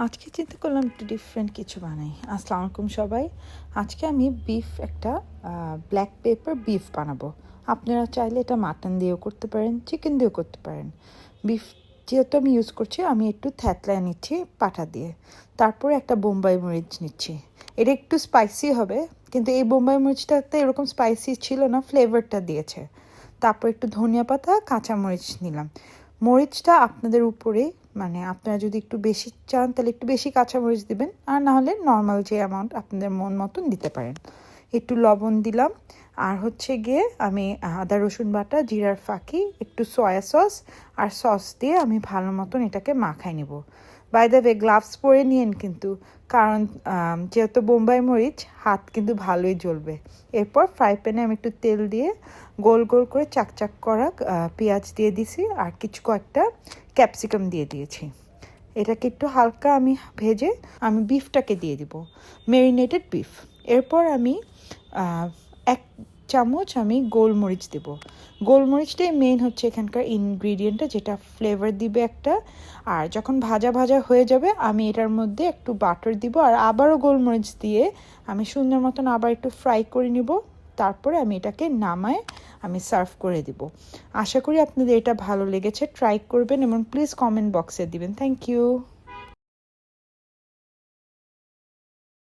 আজকে চিন্তা করলাম একটু ডিফারেন্ট কিছু বানাই। আসসালামু আলাইকুম সবাই। আজকে আমি একটা ব্ল্যাক পেপার বিফ বানাবো। আপনারা চাইলে এটা মাটন দিয়েও করতে পারেন, চিকেন দিয়েও করতে পারেন। বিফ যেহেতু আমি ইউজ করছি, আমি একটু থ্যাতলায় নিচ্ছি পাটা দিয়ে। তারপরে একটা বোম্বাই মরিচ নিচ্ছি। এটা একটু স্পাইসি হবে, কিন্তু এই বোম্বাই মরিচটাতে এরকম স্পাইসি ছিল না, ফ্লেভারটা দিয়েছে। তারপর একটু ধনিয়া পাতা, কাঁচামরিচ নিলাম। মরিচটা আপনাদের উপরে, মানে আপনারা যদি একটু বেশি চান তাহলে একটু বেশি কাঁচামরিচ দিবেন, আর না হলে নর্মাল যে অ্যামাউন্ট আপনাদের মন মতন দিতে পারেন। একটু লবণ দিলাম, আর হচ্ছে গিয়ে আমি আদা রসুন বাটা, জিরার ফাঁকি, একটু সয়া সস আর সস দিয়ে আমি ভালো মতন এটাকে মাখাই নেব। বাই দ্য ওয়ে, গ্লাভস পরে নিয়েন কিন্তু, কারণ যেহেতু বোম্বাই মরিচ, হাত কিন্তু ভালোই জ্বলবে। এরপর ফ্রাই প্যানে আমি একটু তেল দিয়ে গোল গোল করে চাকচাক করা পেঁয়াজ দিয়ে দিছি, আর কয়েকটা ক্যাপসিকাম দিয়ে দিয়েছি। এটাকে একটু হালকা আমি ভেজে আমি বিফটাকে দিয়ে দিব, ম্যারিনেটেড বিফ। এরপর আমি 1 চামচ আমি গোলমরিচ দেব। গোলমরিচটাই মেইন হচ্ছে এখানকার ইনগ্রিডিয়েন্টটা, যেটা ফ্লেভার দিবে একটা। আর যখন ভাজা ভাজা হয়ে যাবে, আমি এটার মধ্যে একটু বাটার দিব, আর আবারও গোলমরিচ দিয়ে আমি সুন্দর মতন আবার একটু ফ্রাই করে নিব। তারপরে আমি এটাকে নামায় আমি সার্ভ করে দিব। আশা করি আপনাদের এটা ভালো লেগেছে, ট্রাই করবেন এবং প্লিজ কমেন্ট বক্সে দিবেন। Thank you.